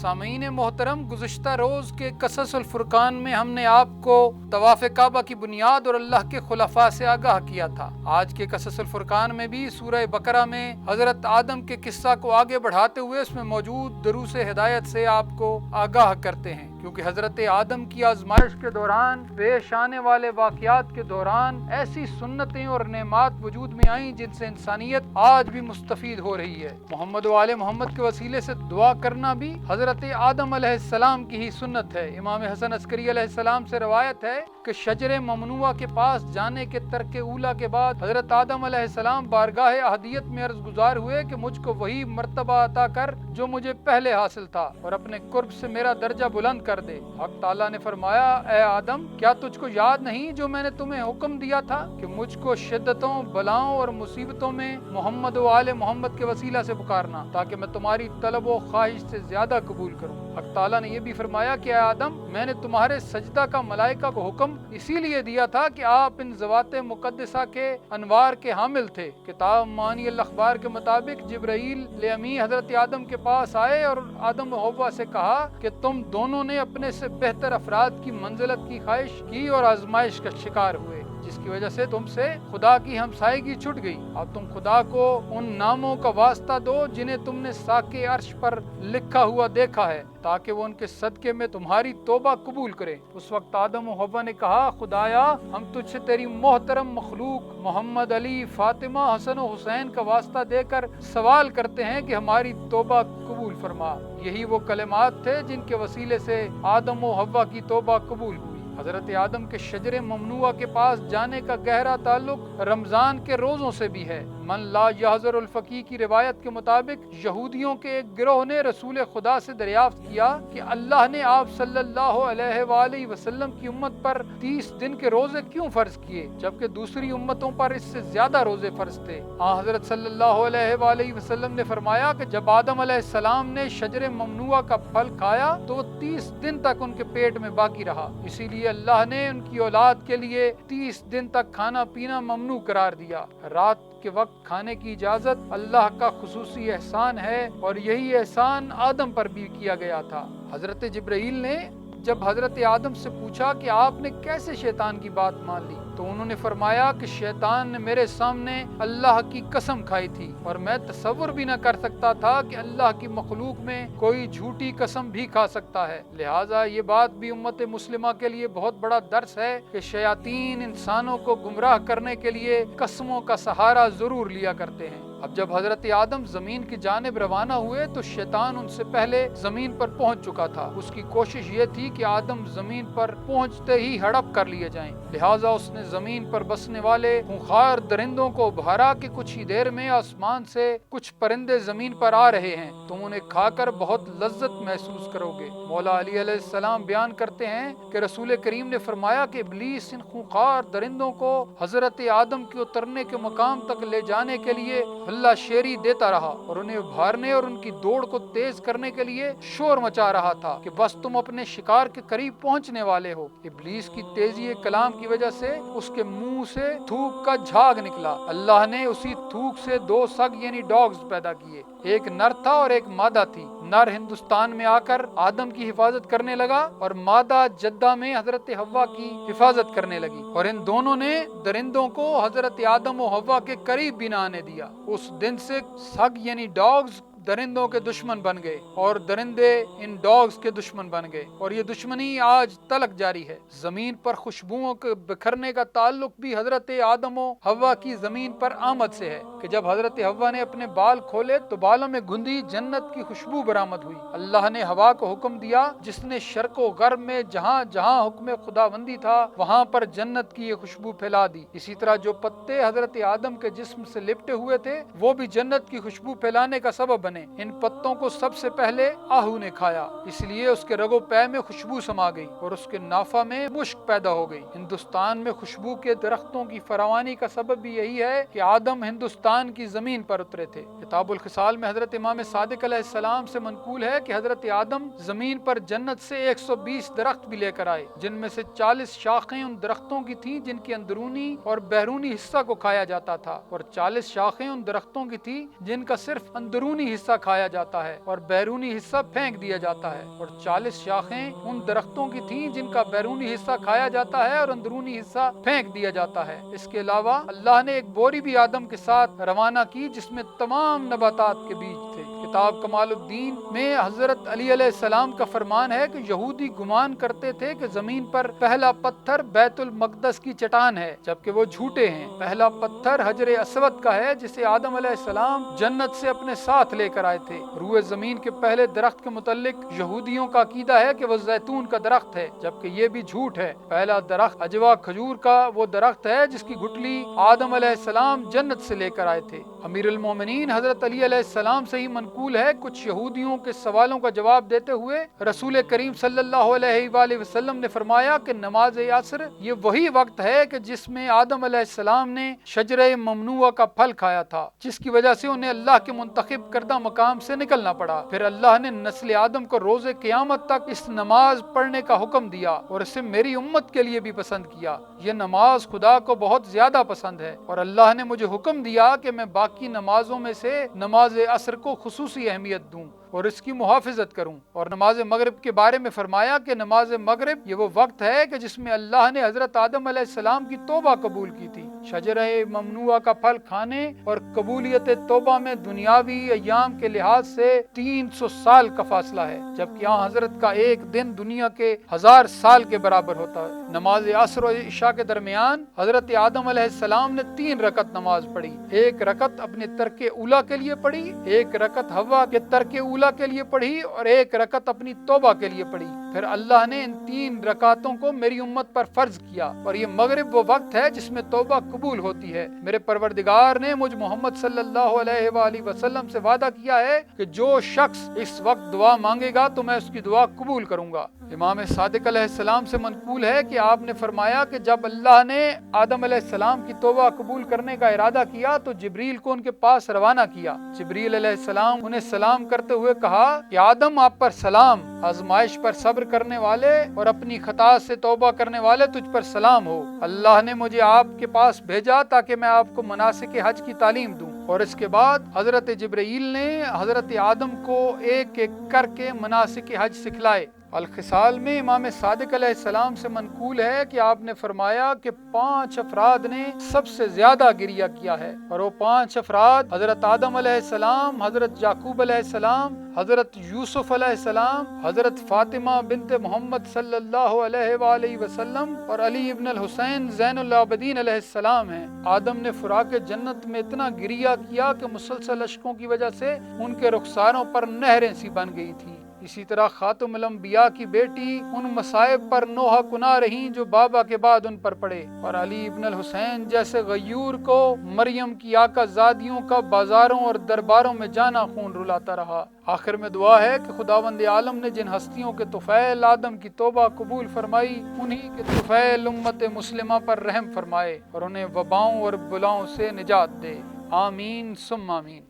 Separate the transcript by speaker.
Speaker 1: سامعین محترم، گزشتہ روز کے قصص الفرقان میں ہم نے آپ کو طواف کعبہ کی بنیاد اور اللہ کے خلفاء سے آگاہ کیا تھا۔ آج کے قصص الفرقان میں بھی سورہ بقرہ میں حضرت آدم کے قصہ کو آگے بڑھاتے ہوئے اس میں موجود دروس ہدایت سے آپ کو آگاہ کرتے ہیں، کیونکہ حضرت آدم کی آزمائش کے دوران پیش آنے والے واقعات کے دوران ایسی سنتیں اور نعمات وجود میں آئیں جن سے انسانیت آج بھی مستفید ہو رہی ہے۔ محمد و آل محمد کے وسیلے سے دعا کرنا بھی حضرت آدم علیہ السلام کی ہی سنت ہے۔ امام حسن عسکری علیہ السلام سے روایت ہے کہ شجر ممنوعہ کے پاس جانے کے ترک اولا کے بعد حضرت آدم علیہ السلام بارگاہ احدیت میں عرض گزار ہوئے کہ مجھ کو وہی مرتبہ عطا کر جو مجھے پہلے حاصل تھا، اور اپنے قرب سے میرا درجہ بلند کر دے۔ حق تعالیٰ نے فرمایا، اے آدم، کیا تجھ کو یاد نہیں جو میں نے تمہیں حکم دیا تھا کہ مجھ کو شدتوں، بلاؤں اور مصیبتوں میں محمد و آل محمد کے وسیلہ سے پکارنا، تاکہ میں تمہاری طلب و خواہش سے زیادہ قبول کروں۔ حق تعالیٰ نے یہ بھی فرمایا کہ اے آدم، میں نے تمہارے سجدہ کا ملائکہ کو حکم اسی لیے دیا تھا کہ آپ ان ذوات مقدسہ کے انوار کے حامل تھے۔ کتاب معانی الاخبار کے مطابق جبرائیل امی حضرت آدم کے پاس آئے اور آدم و حوا سے کہا کہ تم دونوں نے اپنے سے بہتر افراد کی منزلت کی خواہش کی اور آزمائش کا شکار ہوئے، جس کی وجہ سے تم سے خدا کی ہمسائیگی چھٹ گئی۔ اب تم خدا کو ان ناموں کا واسطہ دو جنہیں تم نے ساق عرش پر لکھا ہوا دیکھا ہے، تاکہ وہ ان کے صدقے میں تمہاری توبہ قبول کرے۔ اس وقت آدم و حوا نے کہا، خدایا، ہم تجھ سے تیری محترم مخلوق محمد علی، فاطمہ، حسن و حسین کا واسطہ دے کر سوال کرتے ہیں کہ ہماری توبہ قبول فرما۔ یہی وہ کلمات تھے جن کے وسیلے سے آدم و حوا کی توبہ قبول ہوئی۔ حضرت آدم کے شجر ممنوعہ کے پاس جانے کا گہرا تعلق رمضان کے روزوں سے بھی ہے۔ من لا یحضر الفقی کی روایت کے مطابق یہودیوں کے ایک گروہ نے رسول خدا سے دریافت کیا کہ اللہ نے آپ صلی اللہ علیہ وآلہ وسلم کی امت پر 30 دن کے روزے کیوں فرض کیے، جبکہ دوسری امتوں پر اس سے زیادہ روزے فرض تھے۔ حضرت صلی اللہ علیہ وآلہ وسلم نے فرمایا کہ جب آدم علیہ السلام نے شجر ممنوعہ کا پھل کھایا تو وہ 30 دن تک ان کے پیٹ میں باقی رہا، اسی لیے اللہ نے ان کی اولاد کے لیے 30 دن تک کھانا پینا ممنوع قرار دیا۔ رات کے وقت کھانے کی اجازت اللہ کا خصوصی احسان ہے، اور یہی احسان آدم پر بھی کیا گیا تھا۔ حضرت جبرائیل نے جب حضرت آدم سے پوچھا کہ آپ نے کیسے شیطان کی بات مان لی، تو انہوں نے فرمایا کہ شیطان نے میرے سامنے اللہ کی قسم کھائی تھی، اور میں تصور بھی نہ کر سکتا تھا کہ اللہ کی مخلوق میں کوئی جھوٹی قسم بھی کھا سکتا ہے۔ لہٰذا یہ بات بھی امت مسلمہ کے لیے بہت بڑا درس ہے کہ شیاطین انسانوں کو گمراہ کرنے کے لیے قسموں کا سہارا ضرور لیا کرتے ہیں۔ اب جب حضرت آدم زمین کی جانب روانہ ہوئے تو شیطان ان سے پہلے زمین پر پہنچ چکا تھا۔ اس کی کوشش یہ تھی کہ آدم زمین پر پہنچتے ہی ہڑپ کر لیے جائیں، لہٰذا اس نے زمین پر بسنے والے خونخوار درندوں کو ابھارا کہ کچھ ہی دیر میں آسمان سے کچھ پرندے زمین پر آ رہے ہیں، تم انہیں کھا کر بہت لذت محسوس کرو گے۔ مولا علی علیہ السلام بیان کرتے ہیں کہ رسول کریم نے فرمایا کہ ابلیس ان خونخوار درندوں کو حضرت آدم کے اترنے کے مقام تک لے جانے کے لیے اللہ شیری دیتا رہا، اور انہیں ابھارنے اور ان کی دوڑ کو تیز کرنے کے لیے شور مچا رہا تھا کہ بس تم اپنے شکار کے قریب پہنچنے والے ہو۔ ابلیس کی تیزی کلام کی وجہ سے اس کے منہ سے تھوک کا جھاگ نکلا۔ اللہ نے اسی تھوک سے 2 سگ یعنی ڈاگز پیدا کیے، ایک نر تھا اور ایک مادہ تھی۔ نر ہندوستان میں آ کر آدم کی حفاظت کرنے لگا، اور مادہ جدہ میں حضرت حوا کی حفاظت کرنے لگی، اور ان دونوں نے درندوں کو حضرت آدم و حوا کے قریب بھی نہ آنے دیا۔ اس دن سے سگ یعنی ڈاگز درندوں کے دشمن بن گئے، اور درندے ان ڈاگز کے دشمن بن گئے، اور یہ دشمنی آج تلک جاری ہے۔ زمین پر خوشبوؤں کے بکھرنے کا تعلق بھی حضرت آدم و حوا کی زمین پر آمد سے ہے کہ جب حضرت حوا نے اپنے بال کھولے تو بالوں میں گندی جنت کی خوشبو برآمد ہوئی۔ اللہ نے ہوا کو حکم دیا، جس نے شرق و غرب میں جہاں جہاں حکم خداوندی تھا وہاں پر جنت کی یہ خوشبو پھیلا دی۔ اسی طرح جو پتے حضرت آدم کے جسم سے لپٹے ہوئے تھے وہ بھی جنت کی خوشبو پھیلانے کا سبب بنے۔ ان پتوں کو سب سے پہلے آہو نے کھایا، اس لیے اس کے رگو پے میں خوشبو سما گئی اور اس کے نافہ میں مشک پیدا ہو گئی۔ ہندوستان میں خوشبو کے درختوں کی فراوانی کا سبب بھی یہی ہے کہ آدم ہندوستان کی زمین پر اترے تھے۔ کتاب الخصال میں حضرت امام صادق علیہ السلام سے منقول ہے کہ حضرت آدم زمین پر جنت سے 120 درخت بھی لے کر آئے، جن میں سے 40 شاخیں ان درختوں کی تھیں جن کے اندرونی اور بیرونی حصہ کو کھایا جاتا تھا، اور 40 شاخیں ان درختوں کی تھیں جن کا صرف اندرونی حصہ حصہ کھایا جاتا ہے اور بیرونی حصہ پھینک دیا جاتا ہے، اور 40 شاخیں ان درختوں کی تھیں جن کا بیرونی حصہ کھایا جاتا ہے اور اندرونی حصہ پھینک دیا جاتا ہے۔ اس کے علاوہ اللہ نے ایک بوری بھی آدم کے ساتھ روانہ کی جس میں تمام نباتات کے بیج تھے۔ کتاب کمال الدین میں حضرت علی علیہ السلام کا فرمان ہے کہ یہودی گمان کرتے تھے کہ زمین پر پہلا پتھر بیت المقدس کی چٹان ہے، جبکہ وہ جھوٹے ہیں۔ پہلا پتھر حجر اسود کا ہے جسے آدم علیہ السلام جنت سے اپنے ساتھ لے کر آئے تھے۔ روئے زمین کے پہلے درخت کے متعلق یہودیوں کا عقیدہ ہے کہ وہ زیتون کا درخت ہے، جبکہ یہ بھی جھوٹ ہے۔ پہلا درخت اجوا کھجور کا وہ درخت ہے جس کی گٹلی آدم علیہ السلام جنت سے لے کر آئے تھے۔ امیر المومنین حضرت علی علیہ السلام سے ہی منقول ہے، کچھ یہودیوں کے سوالوں کا جواب دیتے ہوئے رسول کریم صلی اللہ علیہ وآلہ وسلم نے فرمایا کہ نماز عصر یہ وہی وقت ہے کہ جس میں آدم علیہ السلام نے شجرہ ممنوعہ کا پھل کھایا تھا، جس کی وجہ سے انہیں اللہ کے منتخب کردہ مقام سے نکلنا پڑا۔ پھر اللہ نے نسل آدم کو روز قیامت تک اس نماز پڑھنے کا حکم دیا اور اسے میری امت کے لیے بھی پسند کیا۔ یہ نماز خدا کو بہت زیادہ پسند ہے اور اللہ نے مجھے حکم دیا کہ میں باقی نمازوں میں سے نماز عصر کو خصوصی اہمیت دوں اور اس کی محافظت کروں۔ اور نماز مغرب کے بارے میں فرمایا کہ نماز مغرب یہ وہ وقت ہے کہ جس میں اللہ نے حضرت آدم علیہ السلام کی توبہ قبول کی تھی۔ شجرہ ممنوعہ کا پھل کھانے اور قبولیت توبہ میں دنیاوی ایام کے لحاظ سے 300 سال کا فاصلہ ہے، جبکہ یہاں حضرت کا ایک دن دنیا کے 1000 سال کے برابر ہوتا ہے۔ نماز عصر و عشاء کے درمیان حضرت آدم علیہ السلام نے 3 رکعت نماز پڑھی، 1 رکعت اپنے ترک اولیٰ کے لیے پڑھی، 1 رکعت حوا کے ترک اولیٰ کے لیے پڑھی اور 1 رکعت اپنی توبہ کے لیے پڑھی۔ پھر اللہ نے ان 3 رکعتوں کو میری امت پر فرض کیا، اور یہ مغرب وہ وقت ہے جس میں توبہ قبول ہوتی ہے۔ میرے پروردگار نے مجھ محمد صلی اللہ علیہ وآلہ وسلم سے وعدہ کیا ہے کہ جو شخص اس وقت دعا مانگے گا تو میں اس کی دعا قبول کروں گا۔ امام صادق علیہ السلام سے منقول ہے کہ آپ نے فرمایا کہ جب اللہ نے آدم علیہ السلام کی توبہ قبول کرنے کا ارادہ کیا تو جبریل کو ان کے پاس روانہ کیا۔ جبریل علیہ السلام انہیں سلام کرتے ہوئے کہا کہ آدم آپ پر سلام، آزمائش پر صبر کرنے والے اور اپنی خطا سے توبہ کرنے والے تجھ پر سلام ہو۔ اللہ نے مجھے آپ کے پاس بھیجا تاکہ میں آپ کو مناسک حج کی تعلیم دوں۔ اور اس کے بعد حضرت جبرائیل نے حضرت آدم کو ایک ایک کر کے مناسک حج سکھلائے۔ الخصال میں امام صادق علیہ السلام سے منقول ہے کہ آپ نے فرمایا کہ 5 افراد نے سب سے زیادہ گریہ کیا ہے، اور وہ 5 افراد حضرت آدم علیہ السلام، حضرت یعقوب علیہ السلام، حضرت یوسف علیہ السلام، حضرت فاطمہ بنت محمد صلی اللہ علیہ وآلہ وسلم اور علی ابن الحسین زین العابدین علیہ السلام ہیں۔ آدم نے فراق جنت میں اتنا گریہ کیا کہ مسلسل اشکوں کی وجہ سے ان کے رخساروں پر نہریں سی بن گئی تھیں۔ اسی طرح خاتم الانبیاء کی بیٹی ان مصائب پر نوحہ کنا رہیں جو بابا کے بعد ان پر پڑے، اور علی ابن الحسین جیسے غیور کو مریم کی آقا زادیوں کا بازاروں اور درباروں میں جانا خون رلاتا رہا۔ آخر میں دعا ہے کہ خداوند عالم نے جن ہستیوں کے طفیل آدم کی توبہ قبول فرمائی انہی کے طفیل امت مسلمہ پر رحم فرمائے اور انہیں وباؤں اور بلاؤں سے نجات دے۔ آمین ثم آمین۔